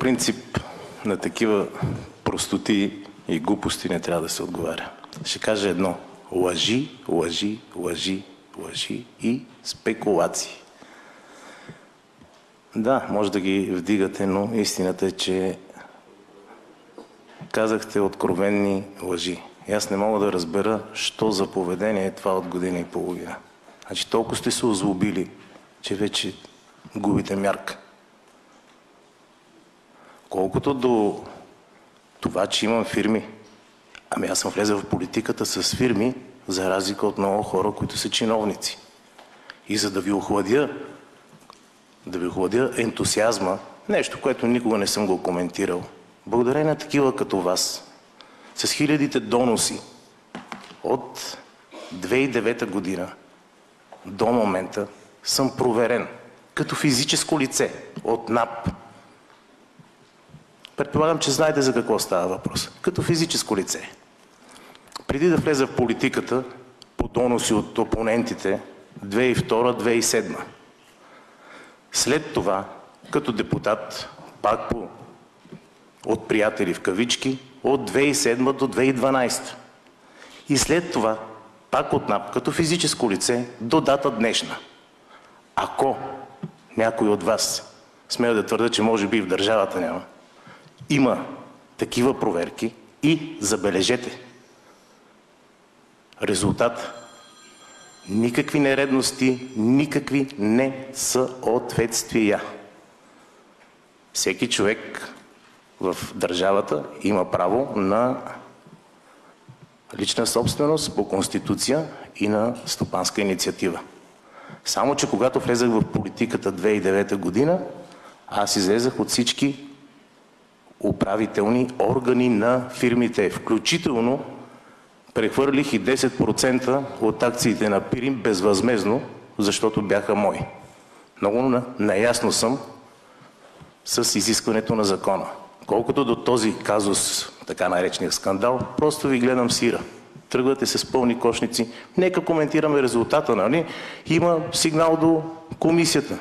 принцип на такива простоти и глупости не трябва да се отговаря. Ще кажа едно. Лъжи, лъжи, лъжи, лъжи и спекулации. Да, може да ги вдигате, но истината е, че казахте откровенни лъжи. И аз не мога да разбера, що за поведение е това от година и половина. Значи толкова сте се озлобили, че вече губите мярка. Колкото до това, че имам фирми, ами аз съм влезъл в политиката с фирми, за разлика от много хора, които са чиновници. И за да ви охладя ентусиазма, нещо, което никога не съм го коментирал, благодарение на такива като вас, с хилядите доноси от 2009 година до момента съм проверен като физическо лице от НАП. Предполагам, че знаете за какво става въпрос. Като физическо лице. Преди да влеза в политиката, по доноси от опонентите, 2002-2007. След това, като депутат, пак от приятели в кавички, от 2007 до 2012. И след това, пак от НАП, като физическо лице, до дата днешна. Ако някой от вас, смея да твърда, че може би в държавата няма, има такива проверки и забележете, резултат. Никакви нередности, никакви несъответствия. Всеки човек в държавата има право на лична собственост по Конституция и на стопанска инициатива. Само че когато влезах в политиката 2009 година, аз излезах от всички управителни органи на фирмите, включително прехвърлих и 10% от акциите на Пирин безвъзмездно, защото бяха мои. Много наясно съм с изискването на закона. Колкото до този казус, така наречения скандал, просто ви гледам сира. Тръгвате с пълни кошници. Нека коментираме резултата, нали? Има сигнал до комисията.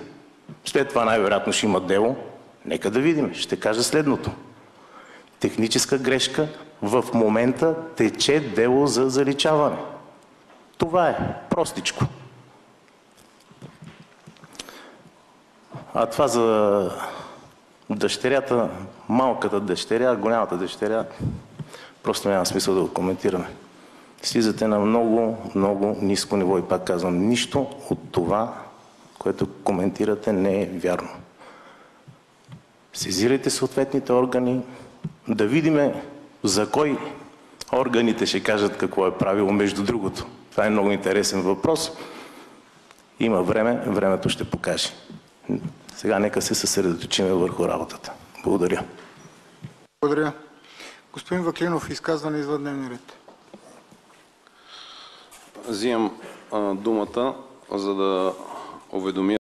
След това най-вероятно ще има дело. Нека да видим. Ще кажа следното. Техническа грешка. В момента тече дело за заличаване. Това е простичко. А това за дъщерята, малката дъщеря, голямата дъщеря, просто няма смисъл да го коментираме. Слизате на много, много ниско ниво и пак казвам, нищо от това, което коментирате, не е вярно. Сезирайте съответните органи, да видим за кой органите ще кажат какво е правило, между другото. Това е много интересен въпрос. Има време, времето ще покаже. Сега нека се съсредоточим върху работата. Благодаря. Благодаря. Господин Ваклинов, изказване извън дневния ред. Взимам думата, за да уведомя